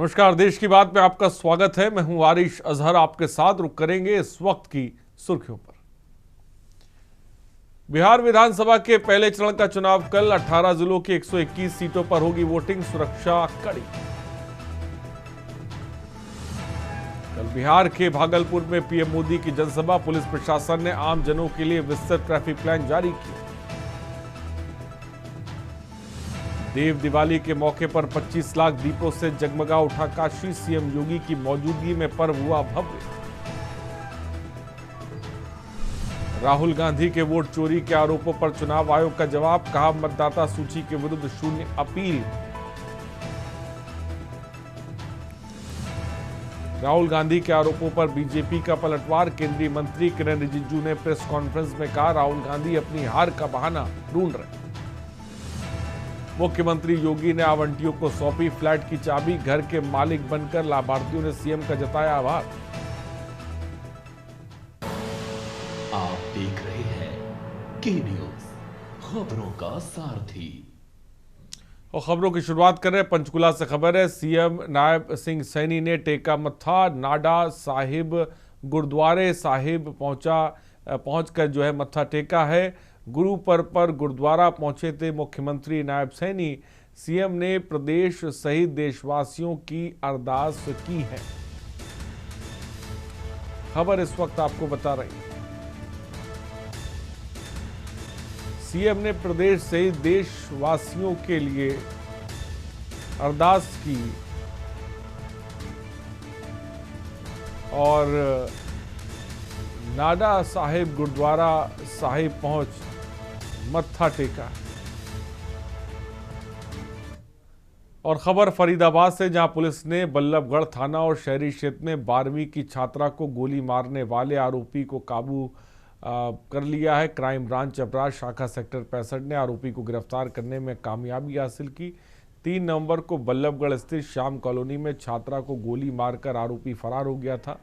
नमस्कार, देश की बात में आपका स्वागत है। मैं हूं आरिश अजहर, आपके साथ रुक करेंगे इस वक्त की सुर्खियों पर। बिहार विधानसभा के पहले चरण का चुनाव कल 18 जिलों की 121 सीटों पर होगी वोटिंग, सुरक्षा कड़ी। कल बिहार के भागलपुर में पीएम मोदी की जनसभा, पुलिस प्रशासन ने आम जनों के लिए विस्तृत ट्रैफिक प्लान जारी किया। देव दिवाली के मौके पर 25 लाख दीपों से जगमगा उठा काशी, सीएम योगी की मौजूदगी में पर्व हुआ भव्य। राहुल गांधी के वोट चोरी के आरोपों पर चुनाव आयोग का जवाब, कहा मतदाता सूची के विरुद्ध शून्य अपील। राहुल गांधी के आरोपों पर बीजेपी का पलटवार, केंद्रीय मंत्री किरेन रिजिजू ने प्रेस कॉन्फ्रेंस में कहा राहुल गांधी अपनी हार का बहाना ढूंढ रहे। मुख्यमंत्री योगी ने आवंटियों को सौंपी फ्लैट की चाबी, घर के मालिक बनकर लाभार्थियों ने सीएम का जताया आभार। आप देख रहे हैं के न्यूज, खबरों का सारथी। और खबरों की शुरुआत कर रहे हैं पंचकुला से। खबर है, सीएम नायब सिंह सैनी ने टेका मत्था, नाडा साहिब गुरुद्वारे साहिब पहुंचकर जो है मत्था टेका है। गुरु पर्व पर गुरुद्वारा पहुंचे थे मुख्यमंत्री नायब सैनी। सीएम ने प्रदेश सहित देशवासियों की अरदास की है। खबर इस वक्त आपको बता रही है, सीएम ने प्रदेश सहित देशवासियों के लिए अरदास की और नाडा साहिब गुरुद्वारा साहिब पहुंच मत्था टेका। और खबर फरीदाबाद से, जहां पुलिस ने बल्लभगढ़ थाना और शहरी क्षेत्र में 12वीं की छात्रा को गोली मारने वाले आरोपी को काबू कर लिया है। क्राइम ब्रांच अपराध शाखा सेक्टर 65 ने आरोपी को गिरफ्तार करने में कामयाबी हासिल की। 3 नवंबर को बल्लभगढ़ स्थित श्याम कॉलोनी में छात्रा को गोली मारकर आरोपी फरार हो गया था।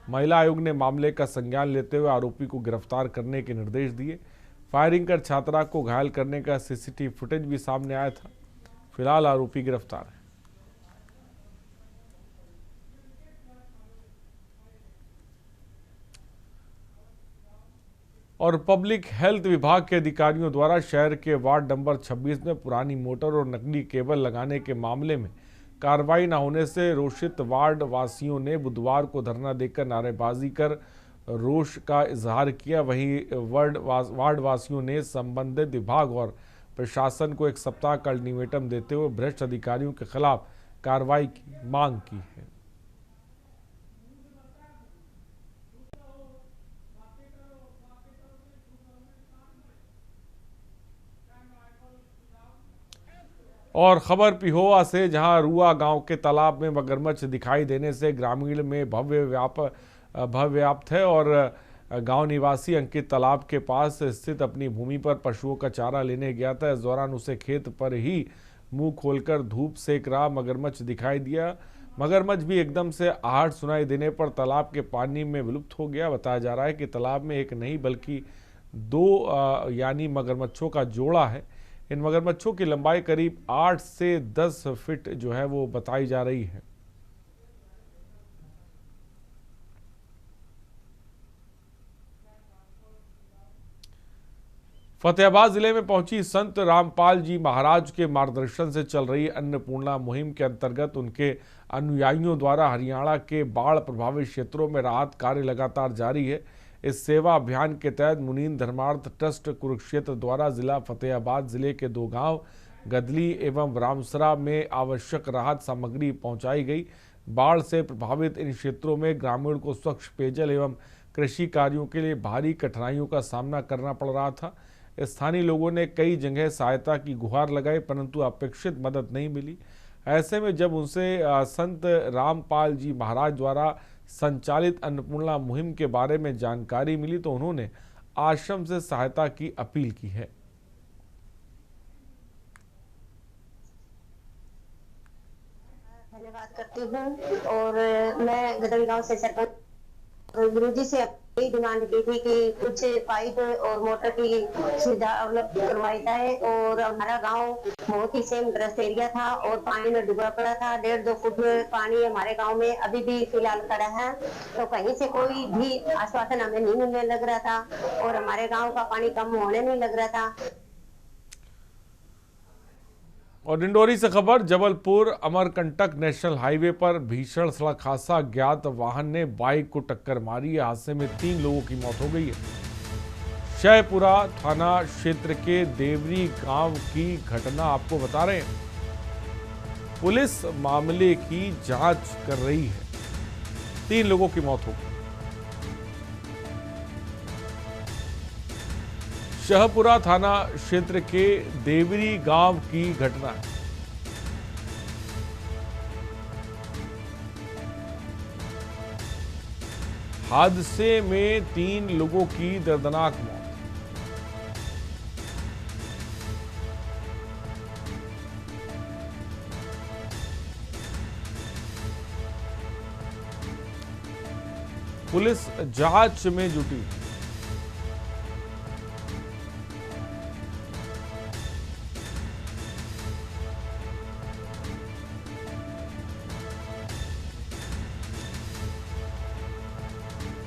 महिला आयोग ने मामले का संज्ञान लेते हुए आरोपी को गिरफ्तार करने के निर्देश दिए। फायरिंग कर छात्रा को घायल करने का सीसीटीवी फुटेज भी सामने आया था। फिलहाल आरोपी गिरफ्तार है। और पब्लिक हेल्थ विभाग के अधिकारियों द्वारा शहर के वार्ड नंबर 26 में पुरानी मोटर और नकली केबल लगाने के मामले में कार्रवाई न होने से रोषित वार्ड वासियों ने बुधवार को धरना देकर नारेबाजी कर रोष का इजहार किया। वहीं वार्ड वासियों ने संबंधित विभाग और प्रशासन को 1 सप्ताह का अल्टीमेटम देते हुए भ्रष्ट अधिकारियों के खिलाफ कार्रवाई की मांग की है। और खबर पिहोवा से, जहां रुआ गांव के तालाब में मगरमच्छ दिखाई देने से ग्रामीण में भव्य व्याप्त है। और गांव निवासी अंकित तालाब के पास स्थित अपनी भूमि पर पशुओं का चारा लेने गया था। इस दौरान उसे खेत पर ही मुंह खोलकर धूप सेक रहा मगरमच्छ दिखाई दिया। मगरमच्छ भी एकदम से आहट सुनाई देने पर तालाब के पानी में विलुप्त हो गया। बताया जा रहा है कि तालाब में एक नहीं बल्कि 2 यानी मगरमच्छों का जोड़ा है। इन मगरमच्छों की लंबाई करीब 8 से 10 फीट जो है वो बताई जा रही है। फतेहाबाद जिले में पहुंची संत रामपाल जी महाराज के मार्गदर्शन से चल रही अन्नपूर्णा मुहिम के अंतर्गत उनके अनुयायियों द्वारा हरियाणा के बाढ़ प्रभावित क्षेत्रों में राहत कार्य लगातार जारी है। इस सेवा अभियान के तहत मुनीन धर्मार्थ ट्रस्ट कुरुक्षेत्र द्वारा जिला फतेहाबाद जिले के 2 गांव गदली एवं रामसरा में आवश्यक राहत सामग्री पहुंचाई गई। बाढ़ से प्रभावित इन क्षेत्रों में ग्रामीण को स्वच्छ पेयजल एवं कृषि कार्यों के लिए भारी कठिनाइयों का सामना करना पड़ रहा था। स्थानीय लोगों ने कई जगह सहायता की गुहार लगाई, परंतु अपेक्षित मदद नहीं मिली। ऐसे में जब उनसे संत रामपाल जी महाराज द्वारा संचालित अन्नपूर्णा मुहिम के बारे में जानकारी मिली तो उन्होंने आश्रम से सहायता की अपील की है। धन्यवाद करती हूँ और मैं गदल गांव से सरपंच गुरुजी से यही डिमांड की थी कि कुछ पाइप और मोटर की सुविधा उपलब्ध करवाई जाए। और हमारा गांव बहुत ही सेम ग्रस्त एरिया था और पानी में डूबा पड़ा था। 1.5-2 फुट पानी हमारे गांव में अभी भी फिलहाल खड़ा है। तो कहीं से कोई भी आश्वासन हमें नहीं मिलने लग रहा था और हमारे गांव का पानी कम होने नहीं लग रहा था। और डिंडोरी से खबर, जबलपुर अमरकंटक नेशनल हाईवे पर भीषण सड़क हादसा, अज्ञात वाहन ने बाइक को टक्कर मारी। हादसे में 3 लोगों की मौत हो गई है। शहपुरा थाना क्षेत्र के देवरी गांव की घटना आपको बता रहे हैं। पुलिस मामले की जांच कर रही है। 3 लोगों की मौत हो गई। शहपुरा थाना क्षेत्र के देवरी गांव की घटना है। हादसे में 3 लोगों की दर्दनाक मौत। पुलिस जांच में जुटी है।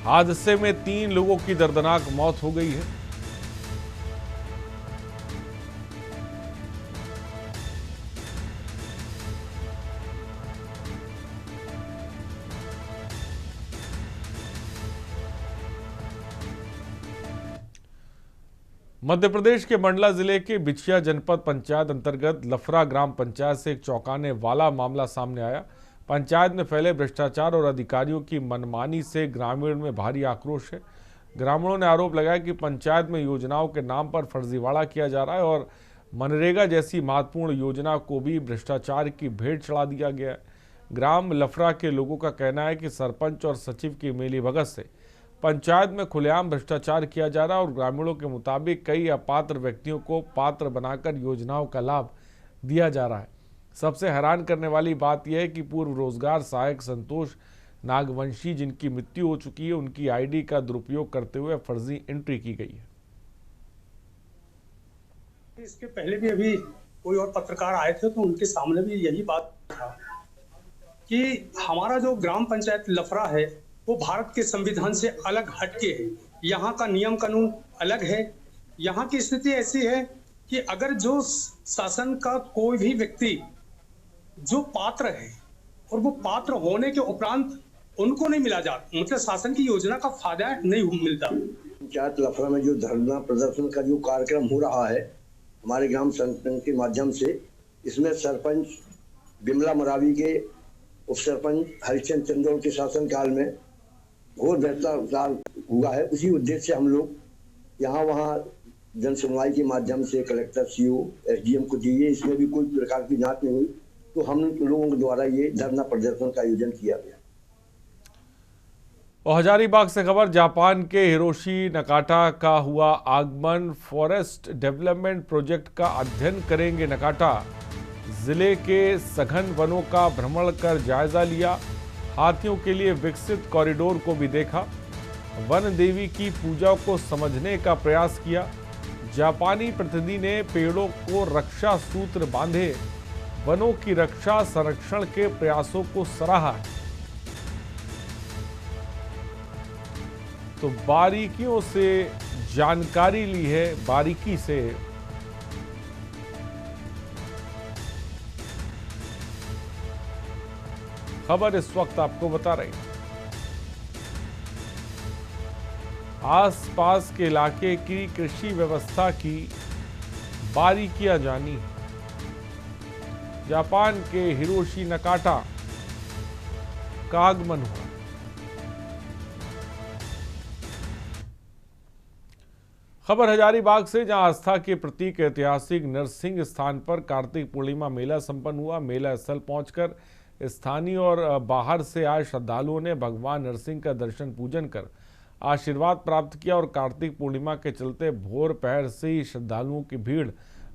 हादसे में 3 लोगों की दर्दनाक मौत हो गई है। मध्य प्रदेश के मंडला जिले के बिछिया जनपद पंचायत अंतर्गत लफरा ग्राम पंचायत से एक चौंकाने वाला मामला सामने आया। पंचायत में फैले भ्रष्टाचार और अधिकारियों की मनमानी से ग्रामीण में भारी आक्रोश है। ग्रामीणों ने आरोप लगाया कि पंचायत में योजनाओं के नाम पर फर्जीवाड़ा किया जा रहा है और मनरेगा जैसी महत्वपूर्ण योजना को भी भ्रष्टाचार की भेंट चढ़ा दिया गया है। ग्राम लफरा के लोगों का कहना है कि सरपंच और सचिव की मिलीभगत से पंचायत में खुलेआम भ्रष्टाचार किया जा रहा है और ग्रामीणों के मुताबिक कई अपात्र व्यक्तियों को पात्र बनाकर योजनाओं का लाभ दिया जा रहा है। सबसे हैरान करने वाली बात यह है कि पूर्व रोजगार सहायक संतोष नागवंशी, जिनकी मृत्यु हो चुकी है, उनकी आईडी का दुरुपयोग करते हुए फर्जी एंट्री की गई है। इसके पहले भी अभी कोई और पत्रकार आए थे तो उनके सामने भी यही बात था कि हमारा जो ग्राम पंचायत लफरा है वो भारत के संविधान से अलग हटके है। यहाँ का नियम कानून अलग है। यहाँ की स्थिति ऐसी है कि अगर जो शासन का कोई भी व्यक्ति जो पात्र है और वो पात्र होने के उपरांत उनको नहीं मिला जाता, मतलब शासन की योजना का फायदा नहीं मिलता। पंचायत लफरा में जो धरना प्रदर्शन का जो कार्यक्रम हो रहा है हमारे ग्राम संगठन के माध्यम से, इसमें सरपंच बिमला मरावी के उप सरपंच हरिचंद चंदौर के शासन काल में घोर भ्रष्टाचार हुआ है। उसी उद्देश्य से हम लोग यहाँ वहाँ जन सुनवाई के माध्यम से कलेक्टर, सीओ, एसडीएम को दिए। इसमें भी कोई प्रकार की जांच नहीं हुई तो हम लोगों के द्वारा ये धरना प्रदर्शन का आयोजन किया गया। और हजारीबाग से खबर, जापान के हिरोशी नकाटा का हुआ आगमन। फॉरेस्ट डेवलपमेंट प्रोजेक्ट का अध्ययन करेंगे नकाटा। जिले के सघन वनों का भ्रमण कर जायजा लिया। हाथियों के लिए विकसित कॉरिडोर को भी देखा। वन देवी की पूजा को समझने का प्रयास किया। जापानी प्रतिनिधि ने पेड़ों को रक्षा सूत्र बांधे। वनों की रक्षा संरक्षण के प्रयासों को सराहा। तो बारीकियों से जानकारी ली है, बारीकी से। खबर इस वक्त आपको बता रही है। आसपास के इलाके की कृषि व्यवस्था की बारीकियां जानी। जापान के हिरोशी नकाटा का आगमन हुआ। खबर हजारीबाग से, जहां आस्था के प्रतीक ऐतिहासिक नरसिंह स्थान पर कार्तिक पूर्णिमा मेला संपन्न हुआ। मेला स्थल पहुंचकर स्थानीय और बाहर से आए श्रद्धालुओं ने भगवान नरसिंह का दर्शन पूजन कर आशीर्वाद प्राप्त किया और कार्तिक पूर्णिमा के चलते भोर पहर से ही श्रद्धालुओं की भीड़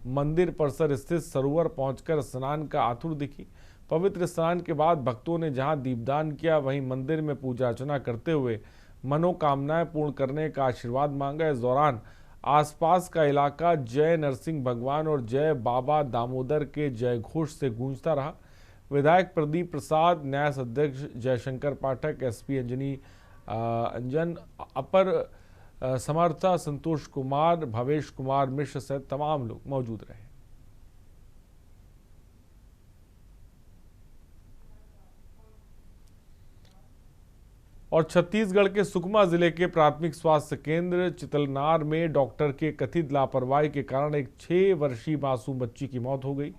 मंदिर परिसर स्थित सरोवर पहुंचकर स्नान का आतुर दिखी। पवित्र स्नान के बाद भक्तों ने जहां दीपदान किया, वहीं मंदिर में पूजा अर्चना करते हुए मनोकामनाएं पूर्ण करने का आशीर्वाद मांगा। इस दौरान आसपास का इलाका जय नरसिंह भगवान और जय बाबा दामोदर के जय घोष से गूंजता रहा। विधायक प्रदीप प्रसाद, न्यास अध्यक्ष जयशंकर पाठक, एसपी अंजन, अपर समर्था संतोष कुमार, भवेश कुमार मिश्र सहित तमाम लोग मौजूद रहे। और छत्तीसगढ़ के सुकमा जिले के प्राथमिक स्वास्थ्य केंद्र चितलनार में डॉक्टर के कथित लापरवाही के कारण एक 6 वर्षीय मासूम बच्ची की मौत हो गई।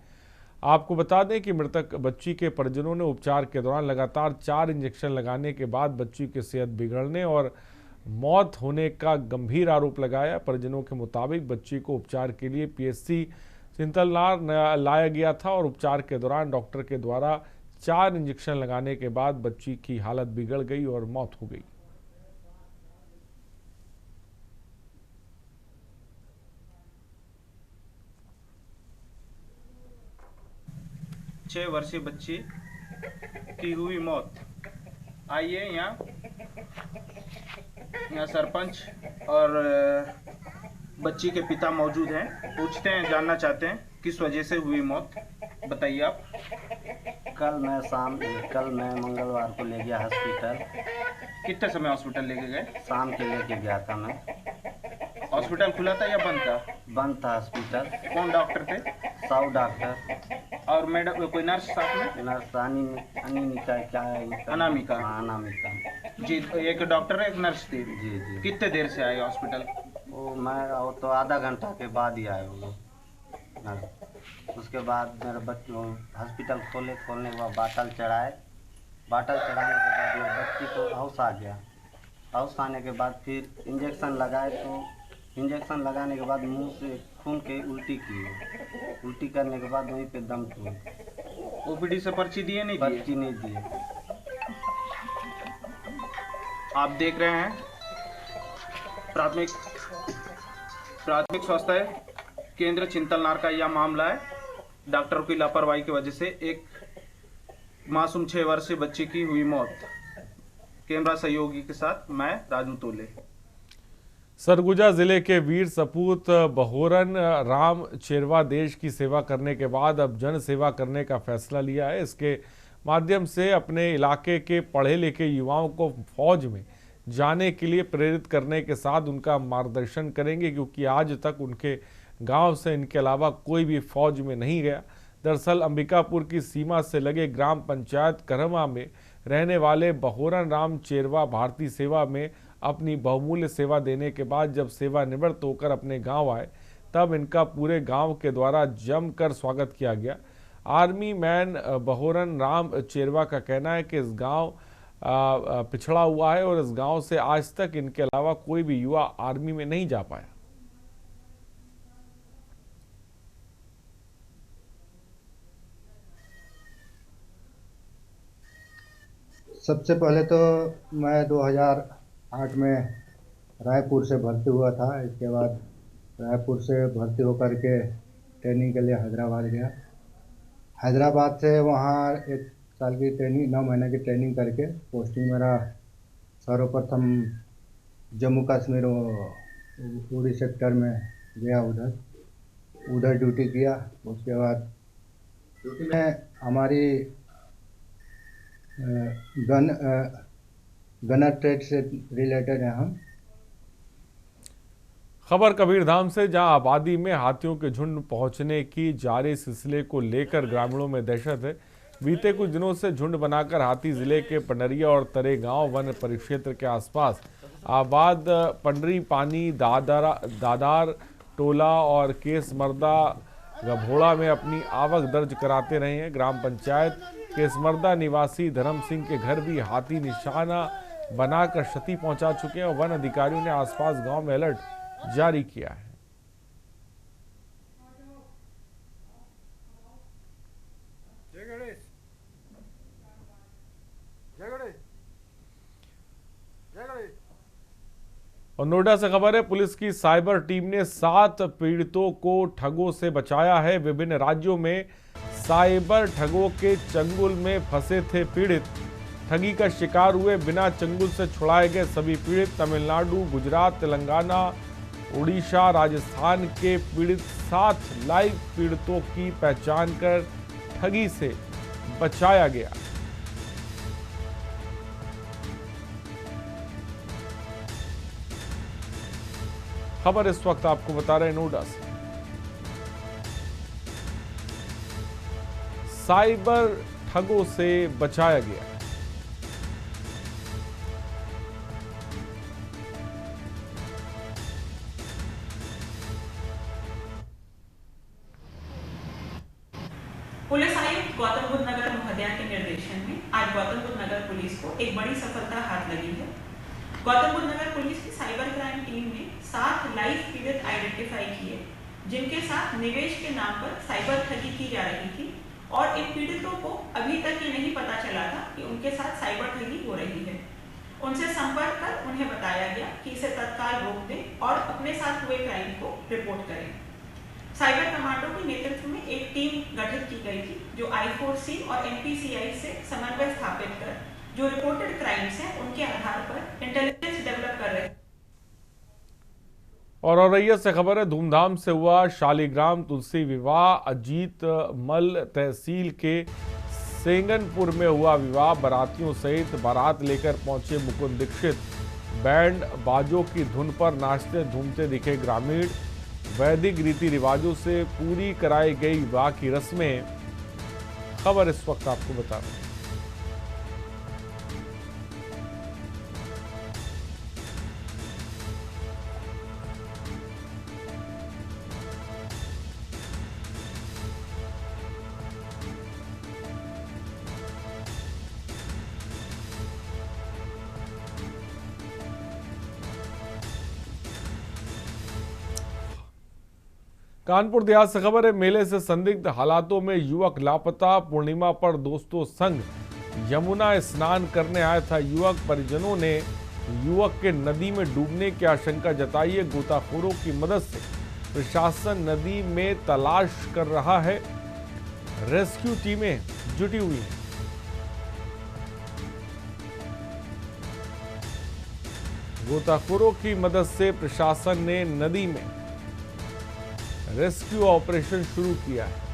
आपको बता दें कि मृतक बच्ची के परिजनों ने उपचार के दौरान लगातार 4 इंजेक्शन लगाने के बाद बच्ची की सेहत बिगड़ने और मौत होने का गंभीर आरोप लगाया। परिजनों के मुताबिक बच्ची को उपचार के लिए पीएचसी चितलनार लाया गया था और उपचार के दौरान डॉक्टर के द्वारा 4 इंजेक्शन लगाने के बाद बच्ची की हालत बिगड़ गई और मौत हो गई। छह वर्षीय बच्ची की हुई मौत। आइए यहाँ सरपंच और बच्ची के पिता मौजूद हैं, पूछते हैं, जानना चाहते हैं किस वजह से हुई मौत। बताइए आप। कल मैं मंगलवार को ले गया हॉस्पिटल। कितने समय हॉस्पिटल लेके गए? शाम के लेके गया था मैं। हॉस्पिटल खुला था या बंद था? बंद था हॉस्पिटल। कौन डॉक्टर थे? 100 डॉक्टर। और मैडम कोई नर्स साथ में? नर्स अनामिका क्या है? अनामिका। हाँ, अनामिका जी, एक डॉक्टर एक नर्स थी। जी जी। कितने देर से आए हॉस्पिटल? वो तो आधा घंटा के बाद ही आए वो नर्स। उसके बाद मेरे बच्चे हॉस्पिटल खोलने के बाद बाटल चढ़ाने के बाद मेरे बच्ची को होश आ गया। होश आने के बाद फिर इंजेक्शन लगाए, तो इंजेक्शन लगाने के बाद मुंह से खून के उल्टी की। उल्टी करने के बाद वहीं पे दम तोड़। ओपीडी से पर्ची दिए? नहीं दिए। पर्ची नहीं दिए। आप देख रहे हैं प्राथमिक स्वास्थ्य केंद्र चितलनार का यह मामला है। डॉक्टरों की लापरवाही की वजह से एक मासूम 6 वर्षीय बच्ची की हुई मौत। कैमरा सहयोगी के साथ मैं राजू तोले। सरगुजा जिले के वीर सपूत बहोरन राम चेरवा देश की सेवा करने के बाद अब जन सेवा करने का फैसला लिया है। इसके माध्यम से अपने इलाके के पढ़े लिखे युवाओं को फौज में जाने के लिए प्रेरित करने के साथ उनका मार्गदर्शन करेंगे, क्योंकि आज तक उनके गांव से इनके अलावा कोई भी फौज में नहीं गया। दरअसल अंबिकापुर की सीमा से लगे ग्राम पंचायत करहमा में रहने वाले बहोरन राम चेरवा भारतीय सेवा में अपनी बहुमूल्य सेवा देने के बाद जब सेवानिवृत्त होकर अपने गांव आए, तब इनका पूरे गांव के द्वारा जमकर स्वागत किया गया। आर्मी मैन बहोरन राम चेरवा का कहना है कि इस गांव पिछड़ा हुआ है और इस गांव से आज तक इनके अलावा कोई भी युवा आर्मी में नहीं जा पाया। सबसे पहले तो मैं 2008 में रायपुर से भर्ती हुआ था। इसके बाद रायपुर से भर्ती होकर के ट्रेनिंग के लिए हैदराबाद गया। हैदराबाद से वहाँ 1 साल की ट्रेनिंग, 9 महीने की ट्रेनिंग करके पोस्टिंग मेरा सर्वप्रथम जम्मू कश्मीर उड़ी सेक्टर में गया। उधर ड्यूटी किया। उसके बाद ड्यूटी में हमारी गनर ट्रेड से रिलेटेड है हम। खबर कबीरधाम से, जहां आबादी में हाथियों के झुंड पहुंचने की जारी सिलसिले को लेकर ग्रामीणों में दहशत है। बीते कुछ दिनों से झुंड बनाकर हाथी जिले के पंडरिया और तरे गांव वन परिक्षेत्र के आसपास आबाद पंडरी पानी दादार टोला और केसमर्दा गभोड़ा में अपनी आवक दर्ज कराते रहे हैं। ग्राम पंचायत केसमर्दा निवासी धर्म सिंह के घर भी हाथी निशाना बनाकर क्षति पहुंचा चुके हैं और वन अधिकारियों ने आसपास गांव में अलर्ट जारी किया है। और नोएडा से खबर है, पुलिस की साइबर टीम ने 7 पीड़ितों को ठगों से बचाया है। विभिन्न राज्यों में साइबर ठगों के चंगुल में फंसे थे पीड़ित। ठगी का शिकार हुए बिना चंगुल से छुड़ाए गए सभी पीड़ित तमिलनाडु, गुजरात, तेलंगाना, उड़ीसा, राजस्थान के पीड़ित 7 लाइव पीड़ितों की पहचान कर ठगी से बचाया गया। खबर इस वक्त आपको बता रहे हैं नोएडा से। साइबर ठगों से बचाया गया। पुलिस आयुक्त गौतम बुद्ध नगर महोदया के निर्देशन में आज गौतम बुद्ध नगर पुलिस को एक बड़ी सफलता हाथ लगी है। गौतम बुद्ध नगर पुलिस की साइबर क्राइम टीम ने 7 लाइव पीड़ित आइडेंटिफाई किए, जिनके साथ निवेश के नाम पर साइबर ठगी की जा रही थी और इन पीड़ितों को अभी तक ये नहीं पता चला था कि उनके साथ साइबर ठगी हो रही है। उनसे संपर्क कर उन्हें बताया गया कि इसे तत्काल रोक दें और अपने साथ हुए क्राइम को रिपोर्ट करें। साइबर कमांडो के नेतृत्व में एक टीम गठित की गई थी जो I4C और NPCI से समन्वय स्थापित कर जो रिपोर्टेड क्राइम्स हैं उनके आधार पर इंटेलिजेंस डेवलप कर रहे हैं। और औरैया से खबर है, धूमधाम से हुआ शालिग्राम तुलसी विवाह। अजीत मल तहसील के सेंगनपुर में हुआ विवाह। बारातियों सहित बारात लेकर पहुंचे मुकुंद दीक्षित। बैंड बाजों की धुन पर नाचते झूमते दिखे ग्रामीण। वैदिक रीति रिवाजों से पूरी कराई गई विवाह की रस्में। खबर इस वक्त आपको बता रहे हैं। कानपुर देहात से खबर है, मेले से संदिग्ध हालातों में युवक लापता। पूर्णिमा पर दोस्तों संग यमुना स्नान करने आया था युवक। परिजनों ने युवक के नदी में डूबने की आशंका जताई है। गोताखोरों की मदद से प्रशासन नदी में तलाश कर रहा है। रेस्क्यू टीमें जुटी हुई हैं। गोताखोरों की मदद से प्रशासन ने नदी में रेस्क्यू ऑपरेशन शुरू किया है।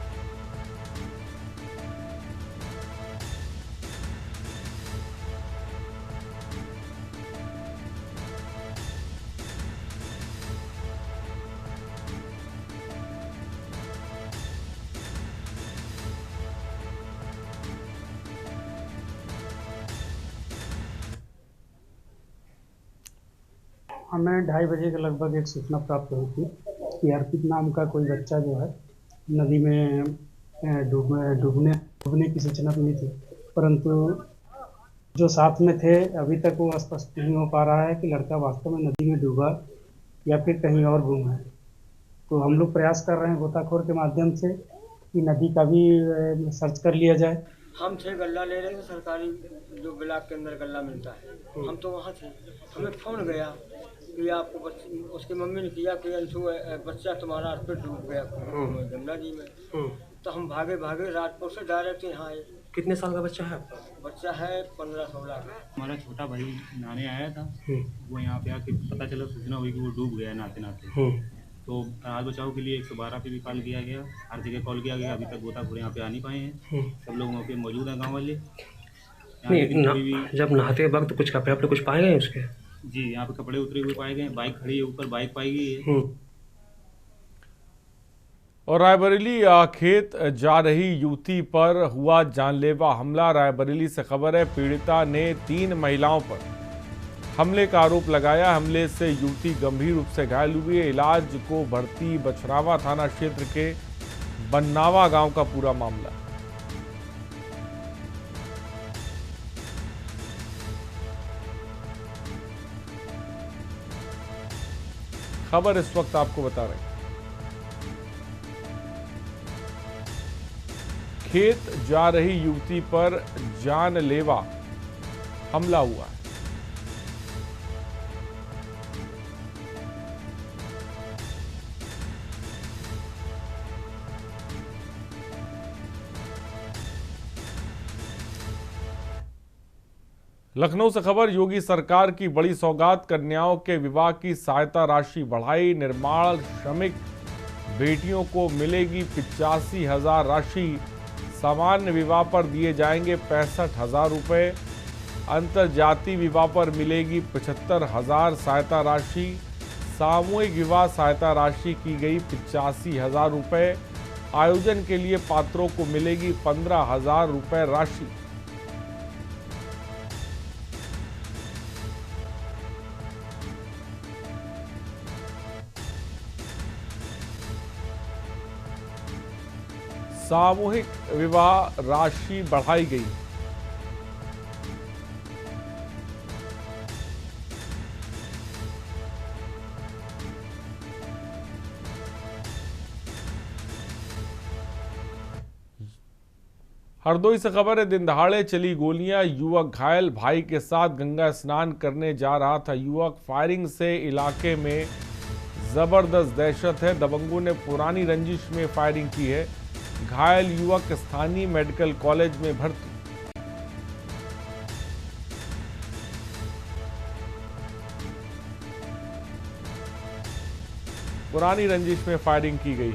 हमें 2:30 बजे के लगभग एक सूचना प्राप्त हुई थी कि अर्पित नाम का कोई बच्चा जो है नदी में डूबने की सूचना मिली थी, परंतु जो साथ में थे अभी तक वो स्पष्ट नहीं हो पा रहा है कि लड़का वास्तव में नदी में डूबा या फिर कहीं और गुम है। तो हम लोग प्रयास कर रहे हैं गोताखोर के माध्यम से कि नदी का भी सर्च कर लिया जाए। हम थे गल्ला ले रहे थे, सरकारी जो ब्लॉक के अंदर गल्ला मिलता है, हम तो वहाँ थे। हमें फ़ोन गया कि आपको उसकी मम्मी ने किया कि अंशु बच्चा तुम्हारा अर्पित डूब गया गंगा जी में। तो हम भागे राजपुर से डायरेक्ट यहाँ आए। कितने साल का बच्चा है आपका? बच्चा है 15-16 का। हमारा छोटा भाई नहाने आया था, वो यहाँ पे आके पता चला, सूचना हुई कि वो डूब गया नहाते नहाते। तो राहत बचाव के लिए 112 पे भी कॉल किया गया, हर जगह कॉल किया गया। अभी तक गोताखोर यहाँ पे आ नहीं पाए हैं। सब लोग वहाँ पे मौजूद हैं, गाँव वाले। जब नहाते वक्त कुछ कपड़े अपने कुछ पाए गए उसके? जी, यहाँ पे कपड़े उतरे हुए पाए गए, बाइक खड़ी है ऊपर, बाइक पाई गई है। और रायबरेली खेत जा रही युवती पर हुआ जानलेवा हमला। रायबरेली से खबर है, पीड़िता ने 3 महिलाओं पर हमले का आरोप लगाया। हमले से युवती गंभीर रूप से घायल हुई है। इलाज को भर्ती। बछरावा थाना क्षेत्र के बन्नावा गांव का पूरा मामला। खबर इस वक्त आपको बता रहे हैं, खेत जा रही युवती पर जानलेवा हमला हुआ है। लखनऊ से खबर, योगी सरकार की बड़ी सौगात, कन्याओं के विवाह की सहायता राशि बढ़ाई। निर्माण श्रमिक बेटियों को मिलेगी 85,000 राशि। सामान्य विवाह पर दिए जाएंगे 65,000 रुपये। अंतरजातीय विवाह पर मिलेगी 75,000 सहायता राशि। सामूहिक विवाह सहायता राशि की गई 85,000 रुपये। आयोजन के लिए पात्रों को मिलेगी 15,000 रुपये राशि। सामूहिक विवाह राशि बढ़ाई गई। हरदोई से खबर है, दिन दहाड़े चली गोलियां, युवक घायल। भाई के साथ गंगा स्नान करने जा रहा था युवक। फायरिंग से इलाके में जबरदस्त दहशत है। दबंगों ने पुरानी रंजिश में फायरिंग की है। घायल युवक स्थानीय मेडिकल कॉलेज में भर्ती। पुरानी रंजिश में फायरिंग की गई।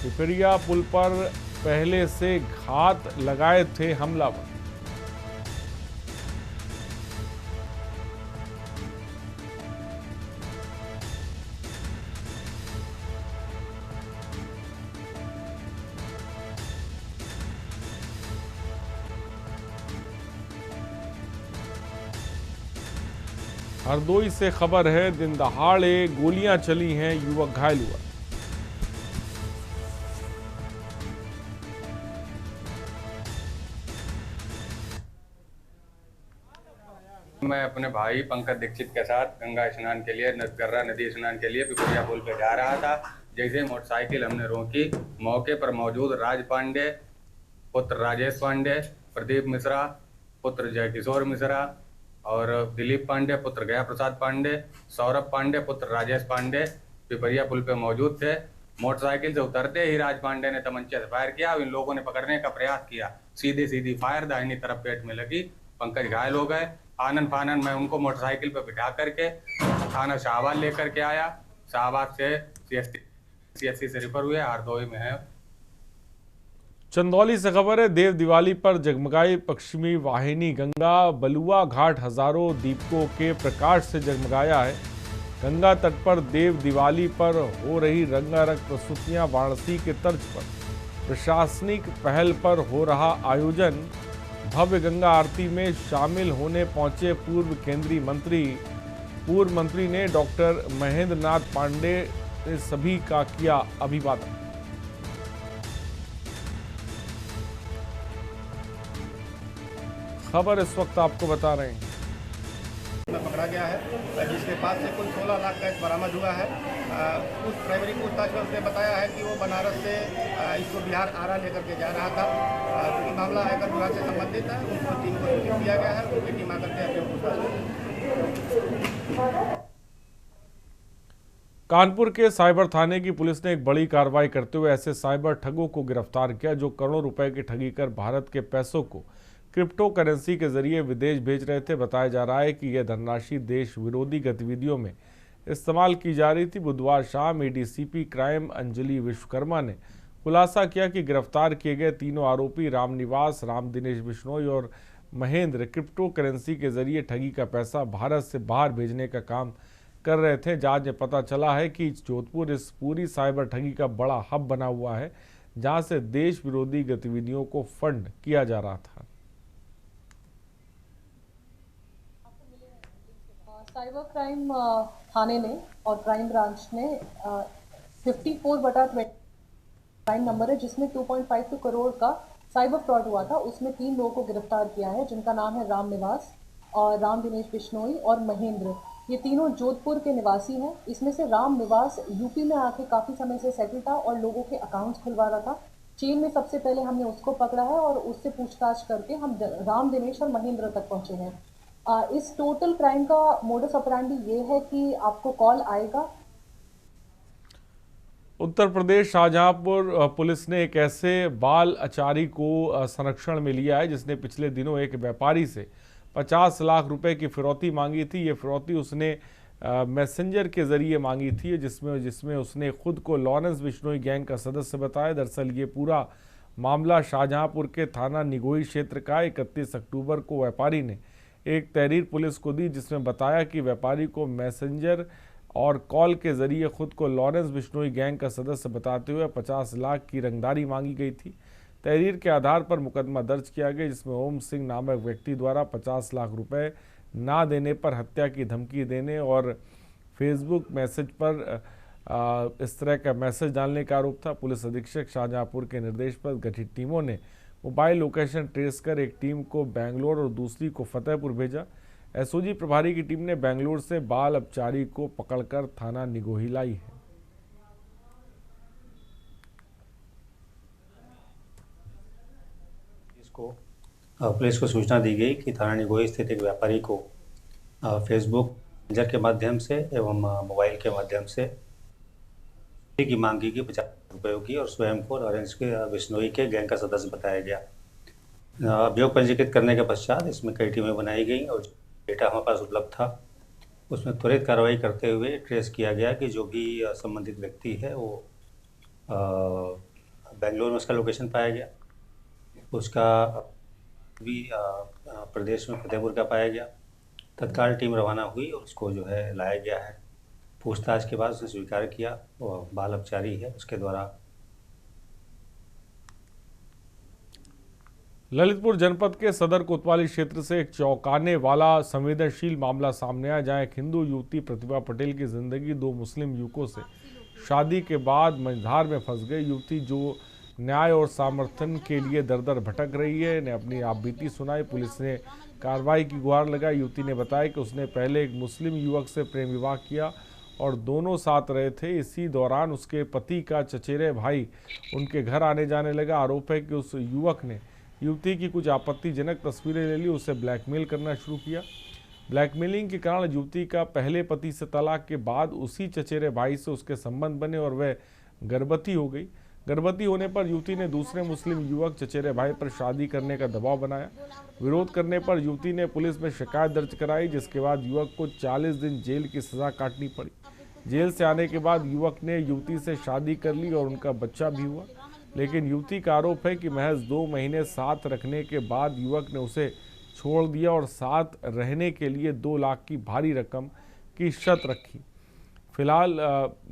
पिपरिया पुल पर पहले से घात लगाए थे हमलावर। हरदोई से खबर है, दिन दहाड़े गोलियां चली हैं, युवक घायल हुआ। मैं अपने भाई पंकज दीक्षित के साथ गंगा स्नान के लिए गर्रा नदी स्नान के लिए पिपरिया पुल पे जा रहा था। जैसे मोटरसाइकिल हमने रोकी, मौके पर मौजूद राज पांडे पुत्र राजेश पांडे, प्रदीप मिश्रा पुत्र जयकिशोर मिश्रा और दिलीप पांडे पुत्र गया प्रसाद पांडे, सौरभ पांडे पुत्र राजेश पांडे पिपरिया पुल पे मौजूद थे। मोटरसाइकिल से उतरते ही राज पांडे ने तमंचे से फायर किया। इन लोगों ने पकड़ने का प्रयास किया, सीधी फायर दाहिनी तरफ पेट में लगी। पंकज घायल हो गए। आनन फानन मैं उनको मोटरसाइकिल पर बिठा करके थाना शाहबाद लेकर के आया। शाहबाद से CSC से रिफर हुए, हरदोई में है। चंदौली से खबर है, देव दिवाली पर जगमगाई पश्चिमी वाहिनी गंगा। बलुआ घाट हजारों दीपकों के प्रकाश से जगमगाया है। गंगा तट पर देव दिवाली पर हो रही रंगारंग प्रस्तुतियां वाराणसी के तर्ज पर। प्रशासनिक पहल पर हो रहा आयोजन। भव्य गंगा आरती में शामिल होने पहुंचे पूर्व केंद्रीय मंत्री। पूर्व मंत्री ने डॉक्टर महेंद्र नाथ पांडे ने सभी का किया अभिवादन। खबर इस वक्त आपको बता रहे हैं। पकड़ा गया है, जिसके पास से कुल 16 लाख कैश बरामद हुआ है। उस प्राइमरी पूछताछ में उसने बताया है कि वो बनारस से इसको बिहार आरा लेकर के जा रहा था। क्योंकि मामला आयकर विभाग से संबंधित है, उनको टीम को सूचित किया गया है। उनकी टीम आकर के अपने पूछताछ। कानपुर के साइबर थाने की पुलिस ने एक बड़ी कार्रवाई करते हुए ऐसे साइबर ठगों को गिरफ्तार किया जो करोड़ों रुपए की ठगी कर भारत के पैसों को क्रिप्टो करेंसी के जरिए विदेश भेज रहे थे। बताया जा रहा है कि यह धनराशि देश विरोधी गतिविधियों में इस्तेमाल की जा रही थी। बुधवार शाम ADCP क्राइम अंजलि विश्वकर्मा ने खुलासा किया कि गिरफ्तार किए गए तीनों आरोपी रामनिवास, राम दिनेश बिश्नोई और महेंद्र क्रिप्टो करेंसी के जरिए ठगी का पैसा भारत से बाहर भेजने का काम कर रहे थे। जांच में पता चला है कि जोधपुर इस पूरी साइबर ठगी का बड़ा हब बना हुआ है, जहां से देश विरोधी गतिविधियों को फंड किया जा रहा था। साइबर क्राइम थाने ने और क्राइम ब्रांच ने 54/20 क्राइम नंबर है, जिसमें 2.52 करोड़ का साइबर फ्रॉड हुआ था। उसमें 3 लोगों को गिरफ्तार किया है, जिनका नाम है राम निवास और राम दिनेश बिश्नोई और महेंद्र। ये तीनों जोधपुर के निवासी हैं। इसमें से राम निवास यूपी में आके काफ़ी समय से सेटल था और लोगों के अकाउंट्स खुलवा रहा था। चीन में सबसे पहले हमने उसको पकड़ा है और उससे पूछताछ करके हम राम दिनेश और महेंद्र तक पहुँचे हैं। इस टोटल क्राइम का मोडस ऑपरेंडी ये है कि आपको कॉल आएगा। उत्तर प्रदेश शाहजहांपुर पुलिस ने एक ऐसे बाल अचारी को संरक्षण में लिया है जिसने पिछले दिनों एक व्यापारी से 50 लाख रुपए की फिरौती मांगी थी। ये फिरौती उसने मैसेंजर के जरिए मांगी थी, जिसमें उसने खुद को लॉरेंस बिश्नोई गैंग का सदस्य बताया। दरअसल ये पूरा मामला शाहजहांपुर के थाना निगोही क्षेत्र का 31 अक्टूबर को व्यापारी ने एक तहरीर पुलिस को दी, जिसमें बताया कि व्यापारी को मैसेंजर और कॉल के जरिए खुद को लॉरेंस बिश्नोई गैंग का सदस्य बताते हुए 50 लाख की रंगदारी मांगी गई थी। तहरीर के आधार पर मुकदमा दर्ज किया गया, जिसमें ओम सिंह नामक व्यक्ति द्वारा 50 लाख रुपए ना देने पर हत्या की धमकी देने और फेसबुक मैसेज पर इस तरह का मैसेज डालने का आरोप था। पुलिस अधीक्षक शाहजहांपुर के निर्देश पर गठित टीमों ने मोबाइल लोकेशन ट्रेस कर एक टीम को बेंगलोर और दूसरी को फतेहपुर भेजा। एसओजी प्रभारी की टीम ने बेंगलोर से बाल अपचारी को पकड़कर थाना निगोही लाई है। पुलिस को सूचना दी गई कि थाना निगोही स्थित एक व्यापारी को फेसबुक मैसेंजर के माध्यम से एवं मोबाइल के माध्यम से की मांगी की 50 रुपयों की और स्वयं को लॉरेंस के बिश्नोई के गैंग का सदस्य बताया गया। अभियोग पंजीकृत करने के पश्चात इसमें कई टीमें बनाई गई और डेटा हमारे पास उपलब्ध था, उसमें त्वरित कार्रवाई करते हुए ट्रेस किया गया कि जो भी संबंधित व्यक्ति है वो बेंगलोर में उसका लोकेशन पाया गया, उसका भी प्रदेश में फतेहपुर का पाया गया। तत्काल टीम रवाना हुई और उसको जो है लाया गया है। पूछताछ के बाद उसने स्वीकार किया और बाल अपचारी है उसके द्वारा। ललितपुर जनपद के सदर कोतवाली क्षेत्र से एक चौंकाने वाला संवेदनशील मामला सामने आया, जहां एक हिंदू युवती प्रतिभा पटेल की जिंदगी 2 मुस्लिम युवकों से शादी के बाद मझधार में फंस गई। युवती जो न्याय और समर्थन के लिए दर दर भटक रही है ने अपनी आपबीती सुनाई। पुलिस ने कार्रवाई की गुहार लगाई। युवती ने बताया कि उसने पहले एक मुस्लिम युवक से प्रेम विवाह किया और दोनों साथ रहे थे। इसी दौरान उसके पति का चचेरे भाई उनके घर आने जाने लगा। आरोप है कि उस युवक ने युवती की कुछ आपत्तिजनक तस्वीरें ले ली, उसे ब्लैकमेल करना शुरू किया। ब्लैकमेलिंग के कारण युवती का पहले पति से तलाक के बाद उसी चचेरे भाई से उसके संबंध बने और वह गर्भवती हो गई। गर्भवती होने पर युवती ने दूसरे मुस्लिम युवक चचेरे भाई पर शादी करने का दबाव बनाया। विरोध करने पर युवती ने पुलिस में शिकायत दर्ज कराई, जिसके बाद युवक को 40 दिन जेल की सजा काटनी पड़ी। जेल से आने के बाद युवक ने युवती से शादी कर ली और उनका बच्चा भी हुआ, लेकिन युवती का आरोप है कि महज 2 महीने साथ रखने के बाद युवक ने उसे छोड़ दिया और साथ रहने के लिए 2 लाख की भारी रकम की शर्त रखी। फिलहाल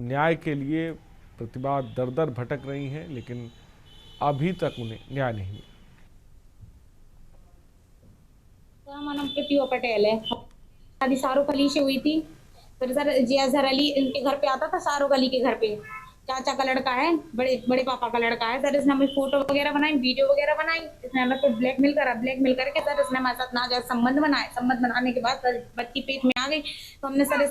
न्याय के लिए प्रतिभा दर दर भटक रही हैं, लेकिन अभी तक उन्हें न्याय नहीं मिला। मेरा नाम प्रतिभा पटेल है। शादी शाहरुख अली से हुई थी। फिर सर जियाजर अली इनके घर पे आता था, शाहरुख अली के घर पे। चाचा का लड़का है, बड़े पापा का लड़का है। सर इसने हमें फोटो वगैरह बनाई, वीडियो वगैरह बनाई। इसने हमें कुछ ब्लैकमेल करा। ब्लैकमेल करके सर इसने हमारे साथ नाजायज संबंध बनाए। संबंध बनाने के बाद सर बच्ची पेट में आ गई, तो हमने सर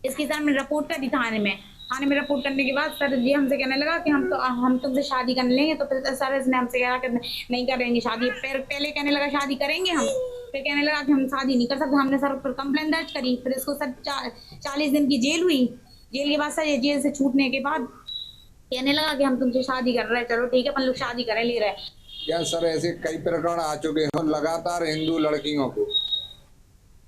इसकी सर में रिपोर्ट कर दी थाने में रिपोर्ट करने के बाद सर जी हमसे कहने लगा कि हम तुमसे शादी कर लेंगे। तो फिर सर इसने हमसे कहा कि नहीं करेंगे शादी। पहले कहने लगा शादी करेंगे हम, फिर कहने लगा कि हम शादी नहीं कर सकते। हमने सर पर कंप्लेंट दर्ज करी। फिर इसको सर 40 दिन की जेल हुई। जेल के बाद सर जेल से छूटने के बाद कहने लगा कि हम तुमसे शादी कर रहे हैं। चलो ठीक है, अपन लोग शादी करें ले रहे। क्या सर ऐसे कई प्रकरण आ चुके हैं लगातार हिंदू लड़कियों को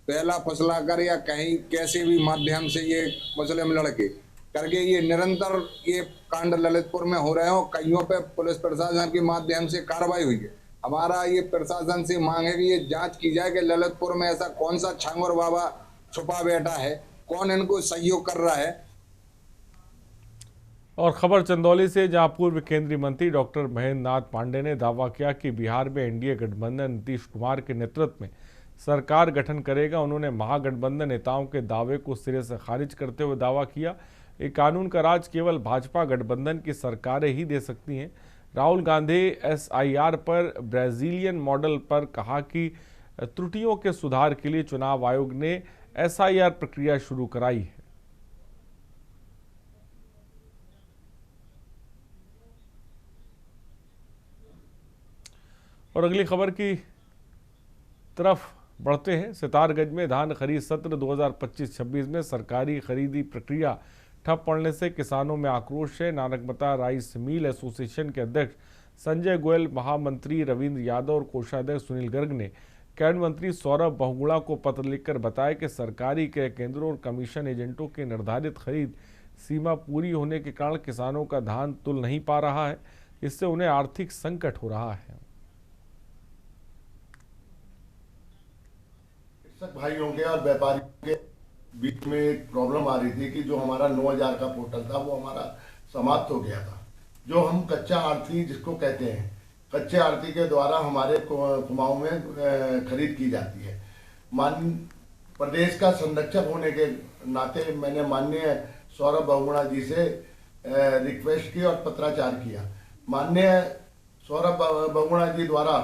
पहला फसला कर या कहीं कैसे भी माध्यम से ये मुस्लिम लड़के करके ये निरंतर ये कांड ललितपुर में हो रहे हो। कईयों पे पुलिस प्रशासन के माध्यम से कार्रवाई हुई है। हमारा ये प्रशासन से मांग है कि ये जांच की जाए कि ललितपुर में ऐसा कौन सा छांगुर बाबा छुपा बैठा है, कौन इनको सहयोग कर रहा है। और खबर चंदौली से, जहां पूर्व केंद्रीय मंत्री डॉक्टर महेंद्र नाथ पांडे ने दावा किया कि बिहार में एनडीए गठबंधन नीतीश कुमार के नेतृत्व में सरकार गठन करेगा। उन्होंने महागठबंधन नेताओं के दावे को सिरे से खारिज करते हुए दावा किया कि कानून का राज केवल भाजपा गठबंधन की सरकारें ही दे सकती हैं। राहुल गांधी एसआईआर पर ब्राजीलियन मॉडल पर कहा कि त्रुटियों के सुधार के लिए चुनाव आयोग ने एसआईआर प्रक्रिया शुरू कराई है। और अगली खबर की तरफ बढ़ते हैं। सितारगंज में धान खरीद सत्र 2025-26 में सरकारी खरीदी प्रक्रिया ठप पड़ने से किसानों में आक्रोश है। नानकमता राइस मिल एसोसिएशन के अध्यक्ष संजय गोयल, महामंत्री रविंद्र यादव और कोषाध्यक्ष सुनील गर्ग ने कैबिनेट मंत्री सौरभ बहुगुणा को पत्र लिखकर बताया कि सरकारी क्रय केंद्रों और कमीशन एजेंटों की निर्धारित खरीद सीमा पूरी होने के कारण किसानों का धान तुल नहीं पा रहा है, इससे उन्हें आर्थिक संकट हो रहा है। कृषक भाइयों के और व्यापारियों के बीच में एक प्रॉब्लम आ रही थी कि जो हमारा 9000 का पोर्टल था वो हमारा समाप्त हो गया था। जो हम कच्चा आढ़ती जिसको कहते हैं, कच्चे आढ़ती के द्वारा हमारे कुमाऊं में खरीद की जाती है। प्रदेश का संरक्षक होने के नाते मैंने माननीय सौरभ बहुगुणा जी से रिक्वेस्ट की और पत्राचार किया। माननीय सौरभ बहुगुणा जी द्वारा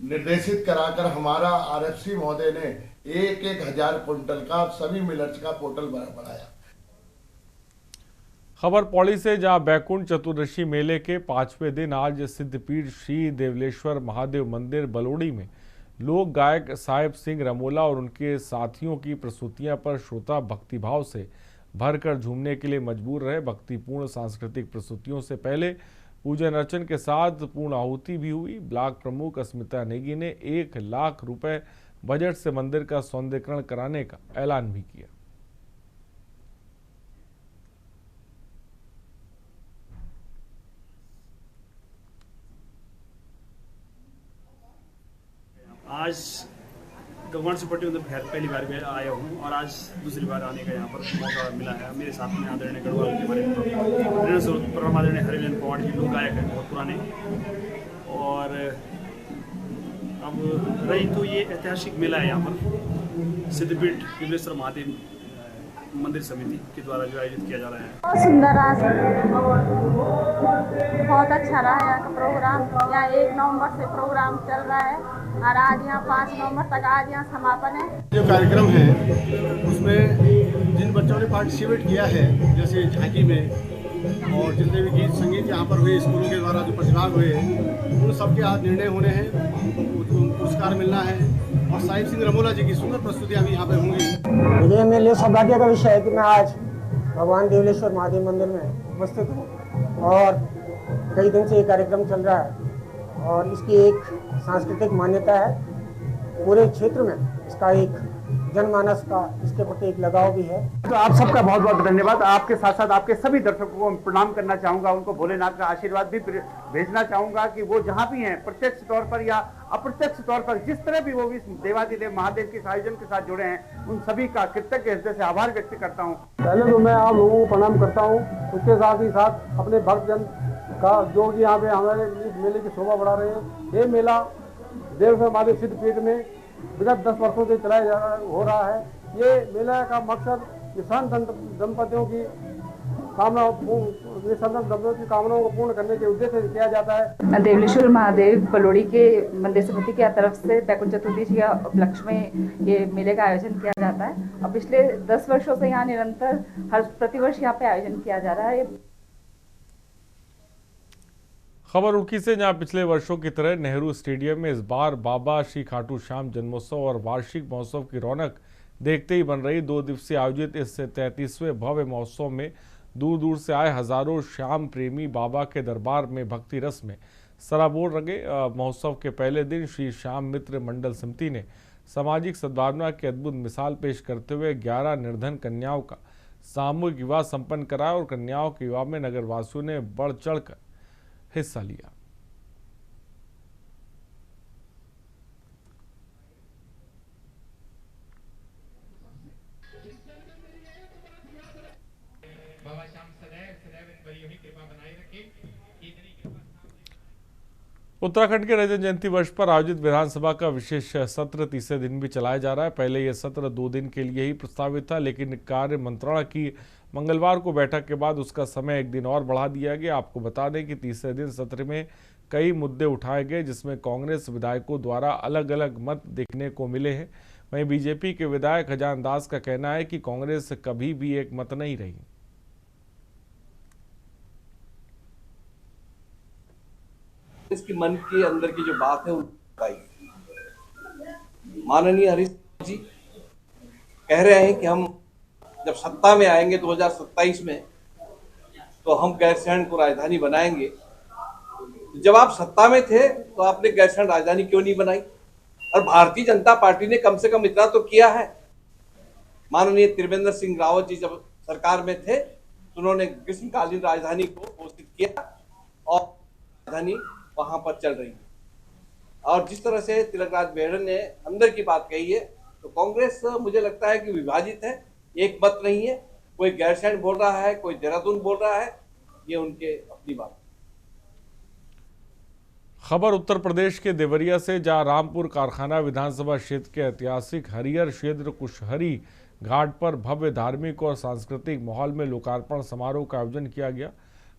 निर्देशित कराकर हमारा आरएफसी महोदय ने 1,000 क्विंटल का सभी मिलर्स का पोर्टल बनाया। खबर पौड़ी से, जहां बैकुंठ चतुर्दशी मेले के 5वें दिन आज सिद्धपीठ श्री देवलेश्वर महादेव मंदिर बलोड़ी में लोक गायक साहेब सिंह रमोला और उनके साथियों की प्रस्तुतियां पर श्रोता भक्तिभाव से भरकर झूमने के लिए मजबूर रहे। भक्तिपूर्ण सांस्कृतिक प्रस्तुतियों से पहले पूजन अर्चन के साथ पूर्ण आहुति भी हुई। ब्लॉक प्रमुख अस्मिता नेगी ने 1 लाख रुपए बजट से मंदिर का सौंदर्यीकरण कराने का ऐलान भी किया। आज गवर्नमेंट से पट्टी मतलब पहली बार भी आया हूँ और आज दूसरी बार आने का यहाँ पर मौका मिला है। मेरे साथ में आदरणीय गढ़वाल के बड़े प्रोग्राम आदरणीय हरिलेन पवार जी लोग गायक हैं बहुत पुराने। और अब रही तो ये ऐतिहासिक मेला है यहाँ पर सिद्धपीठ देवलेश्वर महादेव मंदिर समिति के द्वारा जो आयोजित किया जा रहा है। बहुत सुंदर आज बहुत अच्छा रहा यहाँ का प्रोग्राम। यहाँ 1 नवंबर से प्रोग्राम चल रहा है और आज यहाँ 5 नवंबर तक आज यहाँ समापन है। जो कार्यक्रम है उसमें जिन बच्चों ने पार्टिसिपेट किया है, जैसे झांकी में और जितने भी गीत संगीत यहाँ पर हुए स्कूलों के द्वारा जो प्रतिभाग हुए उन सबके आज निर्णय होने हैं, पुरस्कार मिलना है और साहिब सिंह रमोला जी की सुंदर प्रस्तुतियाँ भी यहाँ पर होंगी। मुझे मेरे लिए सौभाग्य का विषय है कि मैं आज भगवान देवलेश्वर महादेव मंदिर में उपस्थित हूँ और कई दिन से ये कार्यक्रम चल रहा है और इसकी एक सांस्कृतिक मान्यता है। पूरे क्षेत्र में इसका एक जनमानस का इसके प्रति एक लगाव भी है। तो आप सबका बहुत बहुत धन्यवाद। आपके साथ साथ आपके सभी दर्शकों को प्रणाम करना चाहूँगा, उनको भोलेनाथ का आशीर्वाद भी भेजना चाहूँगा कि वो जहाँ भी हैं प्रत्यक्ष तौर पर या अप्रत्यक्ष तौर पर जिस तरह भी वो इस देवादिदेव महादेव के आयोजन के साथ जुड़े हैं, उन सभी का कृतज्ञ हृदय से आभार व्यक्त करता हूँ। पहले तो मैं आप लोगों को प्रणाम करता हूँ, उसके साथ ही साथ अपने भक्तजन का जो कि यहाँ पे हमारे मेले की शोभा बढ़ा रहे हैं। ये मेला देवलेश्वर महादेव सिद्धपीठ में विगत 10 वर्षों से चलाया हो रहा है। ये मेला का मकसद किसान दंपतियों की कामनाओं को पूर्ण करने के उद्देश्य से किया जाता है। देवलेश्वर महादेव बलोड़ी के मंदिर समिति की तरफ से बैकुंठ चतुर्दशी के उपलक्ष्य में ये मेले का आयोजन किया जाता है और पिछले 10 वर्षों से यहाँ निरंतर हर प्रतिवर्ष यहाँ पे आयोजन किया जा रहा है। खबर रुड़की से, जहां पिछले वर्षों की तरह नेहरू स्टेडियम में इस बार बाबा श्री खाटू श्याम जन्मोत्सव और वार्षिक महोत्सव की रौनक देखते ही बन रही। 2 दिवसीय आयोजित इस 33वें भव्य महोत्सव में दूर दूर से आए हजारों श्याम प्रेमी बाबा के दरबार में भक्ति रस में सराबोर रंगे। महोत्सव के पहले दिन श्री श्याम मित्र मंडल समिति ने सामाजिक सद्भावना की अद्भुत मिसाल पेश करते हुए 11 निर्धन कन्याओं का सामूहिक विवाह संपन्न कराया और कन्याओं के विवाह में नगरवासियों ने बढ़ चढ़कर हिस्सा लिया। उत्तराखंड के रजत जयंती वर्ष पर आयोजित विधानसभा का विशेष सत्र तीसरे दिन भी चलाया जा रहा है। पहले यह सत्र 2 दिन के लिए ही प्रस्तावित था, लेकिन कार्य मंत्रणा की मंगलवार को बैठक के बाद उसका समय 1 दिन और बढ़ा दिया गया। आपको बता दें कि तीसरे दिन सत्र में कई मुद्दे उठाए गए, जिसमें कांग्रेस विधायकों द्वारा अलग अलग मत देखने को मिले हैं। वहीं बीजेपी के विधायक खजान दास का कहना है कि कांग्रेस कभी भी एक मत नहीं रही। इसकी मन के अंदर की जो बात है माननीय हरीश जी कह रहे हैं कि हम जब सत्ता में आएंगे 2027 में, तो हम गैरसैंण को राजधानी बनाएंगे। जब आप सत्ता में थे तो आपने गैरसैंण राजधानी क्यों नहीं बनाई? और भारतीय जनता पार्टी ने कम से कम इतना तो किया है। माननीय त्रिवेंद्र सिंह रावत जी जब सरकार में थे तो उन्होंने ग्रीष्मकालीन राजधानी को घोषित किया और राजधानी वहां पर चल रही है। और जिस तरह से तिलकराज बेहड़ ने अंदर की बात कही है, तो कांग्रेस मुझे लगता है कि विभाजित है, एक मत नहीं है। कोई गैरसैंण बोल रहा है, कोई देहरादून बोल रहा है, ये उनके अपनी बात। खबर उत्तर प्रदेश के देवरिया से, जहां रामपुर कारखाना विधानसभा क्षेत्र के ऐतिहासिक हरिहर क्षेत्र कुशहरी घाट पर भव्य धार्मिक और सांस्कृतिक माहौल में लोकार्पण समारोह का आयोजन किया गया।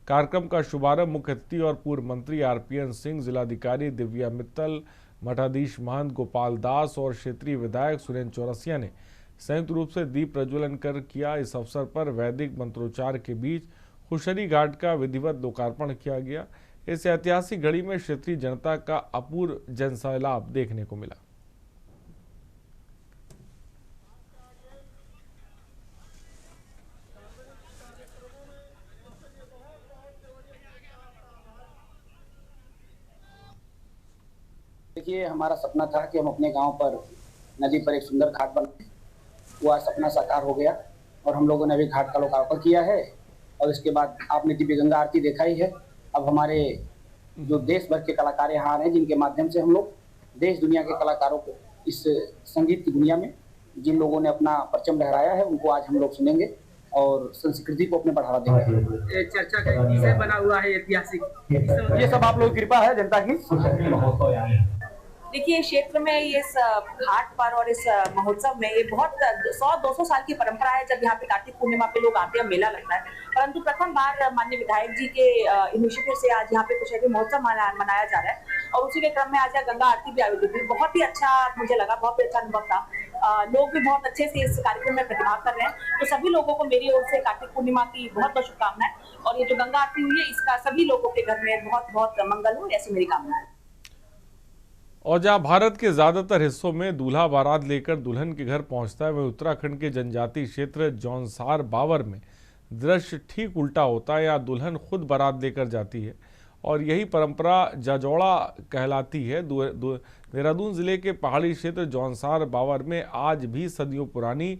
कार्यक्रम का शुभारंभ मुख्य अतिथि और पूर्व मंत्री आरपीएन सिंह, जिलाधिकारी दिव्या मित्तल, मठाधीश महंत गोपाल दास और क्षेत्रीय विधायक सुरेंद्र चौरसिया ने संयुक्त रूप से दीप प्रज्वलन कर किया। इस अवसर पर वैदिक मंत्रोच्चार के बीच कुशहरी घाट का विधिवत लोकार्पण किया गया। इस ऐतिहासिक घड़ी में क्षेत्रीय जनता का अपूर्व जनसैलाब देखने को मिला। देखिए, हमारा सपना था कि हम अपने गांव पर नदी पर एक सुंदर घाट बनाएं। वो आज सपना साकार हो गया और हम लोगों ने अभी घाट का लोकार्पण किया है। और इसके बाद आपने दिव्य गंगा आरती देखा ही है। अब हमारे जो देश भर के कलाकार यहाँ आ रहे हैं, जिनके माध्यम से हम लोग देश दुनिया के कलाकारों को इस संगीत की दुनिया में जिन लोगों ने अपना परचम लहराया है, उनको आज हम लोग सुनेंगे और संस्कृति को अपने बढ़ावा देंगे। चर्चा का विषय बना हुआ है ऐतिहासिक, ये सब आप लोगों की कृपा है, जनता की। देखिए, क्षेत्र में ये इस घाट पर और इस महोत्सव में ये बहुत 100-200 साल की परंपरा है। जब यहाँ पे कार्तिक पूर्णिमा पे लोग आते हैं, मेला लगता है, परंतु प्रथम बार माननीय विधायक जी के इनिशिएटिव से आज यहाँ पे कुशहरी महोत्सव मनाया जा रहा है। और उसी के क्रम में आज गंगा आरती भी आयोजित हुई। बहुत ही अच्छा मुझे लगा, बहुत ही अच्छा अनुभव था। लोग भी बहुत अच्छे से इस कार्यक्रम में प्रतिभाग कर रहे हैं। तो सभी लोगों को मेरी ओर से कार्तिक पूर्णिमा की बहुत बहुत शुभकामनाएं। और ये जो गंगा आरती हुई है, इसका सभी लोगों के घर में बहुत बहुत मंगल हो, ऐसी मेरी कामना है। और जहां भारत के ज्यादातर हिस्सों में दूल्हा बारात लेकर दुल्हन के घर पहुंचता है, वहीं उत्तराखंड के जनजातीय क्षेत्र जौनसार बावर में दृश्य ठीक उल्टा होता है। यहाँ दुल्हन खुद बारात लेकर जाती है और यही परंपरा जाजौड़ा कहलाती है। देहरादून जिले के पहाड़ी क्षेत्र जौनसार बावर में आज भी सदियों पुरानी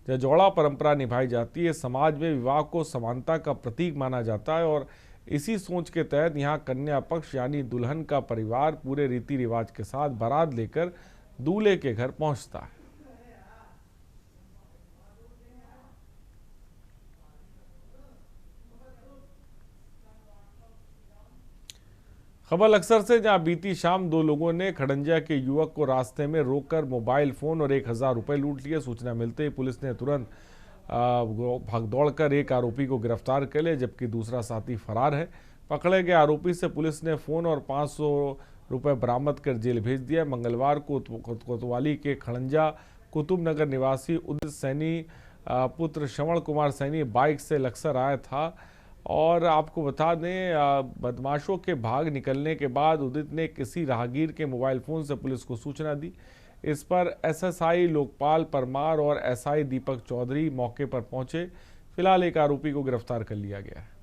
जाजौड़ा परंपरा निभाई जाती है। समाज में विवाह को समानता का प्रतीक माना जाता है और इसी सोच के तहत यहाँ कन्या पक्ष यानी दुल्हन का परिवार पूरे रीति रिवाज के साथ बारात लेकर दूल्हे के घर पहुंचता है। खबर अक्सर से, जहां बीती शाम 2 लोगों ने खड़ंजा के युवक को रास्ते में रोककर मोबाइल फोन और 1000 रुपये लूट लिए। सूचना मिलते ही पुलिस ने तुरंत भाग दौड़कर एक आरोपी को गिरफ्तार कर लिया, जबकि दूसरा साथी फरार है। पकड़े गए आरोपी से पुलिस ने फोन और 500 रुपये बरामद कर जेल भेज दिया। मंगलवार को कोतवाली के खड़ंजा कुतुब नगर निवासी उदित सैनी पुत्र श्रवण कुमार सैनी बाइक से लक्सर आया था। और आपको बता दें, बदमाशों के भाग निकलने के बाद उदित ने किसी राहगीर के मोबाइल फ़ोन से पुलिस को सूचना दी। इस पर एसएसआई लोकपाल परमार और एसआई दीपक चौधरी मौके पर पहुंचे। फिलहाल एक आरोपी को गिरफ्तार कर लिया गया है।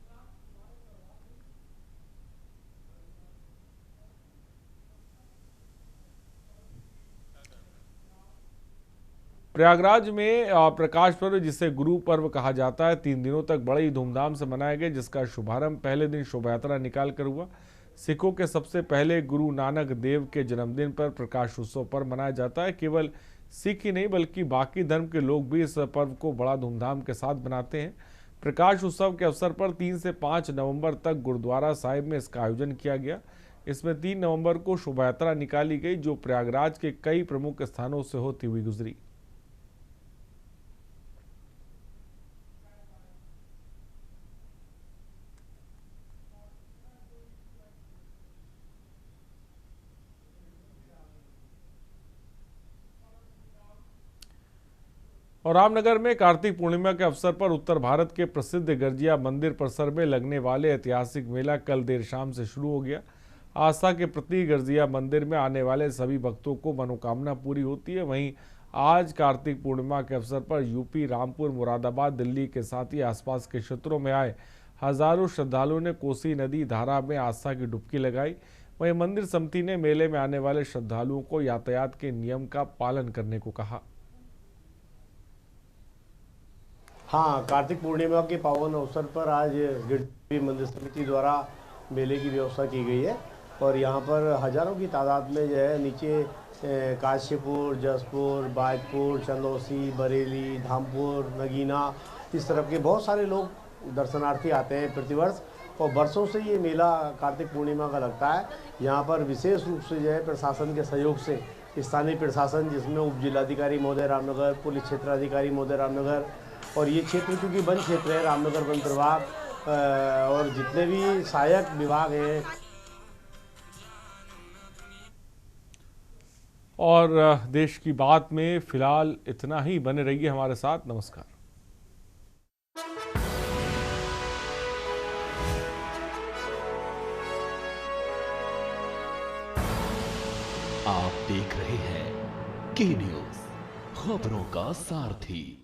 प्रयागराज में प्रकाश पर्व, जिसे गुरु पर्व कहा जाता है, 3 दिनों तक बड़ी धूमधाम से मनाया गया, जिसका शुभारंभ पहले दिन शोभा यात्रा निकाल कर हुआ। सिखों के सबसे पहले गुरु नानक देव के जन्मदिन पर प्रकाश उत्सव पर्व मनाया जाता है। केवल सिख ही नहीं बल्कि बाकी धर्म के लोग भी इस पर्व को बड़ा धूमधाम के साथ मनाते हैं। प्रकाश उत्सव के अवसर पर 3 से 5 नवंबर तक गुरुद्वारा साहिब में इसका आयोजन किया गया। इसमें 3 नवंबर को शोभा यात्रा निकाली गई, जो प्रयागराज के कई प्रमुख स्थानों से होती हुई गुजरी। और रामनगर में कार्तिक पूर्णिमा के अवसर पर उत्तर भारत के प्रसिद्ध गर्जिया मंदिर परिसर में लगने वाले ऐतिहासिक मेला कल देर शाम से शुरू हो गया। आस्था के प्रतीक गर्जिया मंदिर में आने वाले सभी भक्तों को मनोकामना पूरी होती है। वहीं आज कार्तिक पूर्णिमा के अवसर पर यूपी, रामपुर, मुरादाबाद, दिल्ली के साथ ही आसपास के क्षेत्रों में आए हजारों श्रद्धालुओं ने कोसी नदी धारा में आस्था की डुबकी लगाई। वहीं मंदिर समिति ने मेले में आने वाले श्रद्धालुओं को यातायात के नियम का पालन करने को कहा। हाँ, कार्तिक पूर्णिमा के पावन अवसर पर आज गिरडी मंदिर समिति द्वारा मेले की व्यवस्था की गई है और यहाँ पर हजारों की तादाद में जो है नीचे काशीपुर, जसपुर, बाजपुर, चंदौसी, बरेली, धामपुर, नगीना, इस तरफ के बहुत सारे लोग दर्शनार्थी आते हैं प्रतिवर्ष और बरसों से ये मेला कार्तिक पूर्णिमा का लगता है। यहाँ पर विशेष रूप से जो है प्रशासन के सहयोग से स्थानीय प्रशासन, जिसमें उप जिलाधिकारी महोदय रामनगर, पुलिस क्षेत्राधिकारी महोदय रामनगर और ये क्षेत्र क्योंकि वन क्षेत्र है, रामनगर वन प्रभाग और जितने भी सहायक विभाग हैं। और देश की बात में फिलहाल इतना ही। बने रहिए हमारे साथ। नमस्कार। आप देख रहे हैं के न्यूज़, खबरों का सारथी।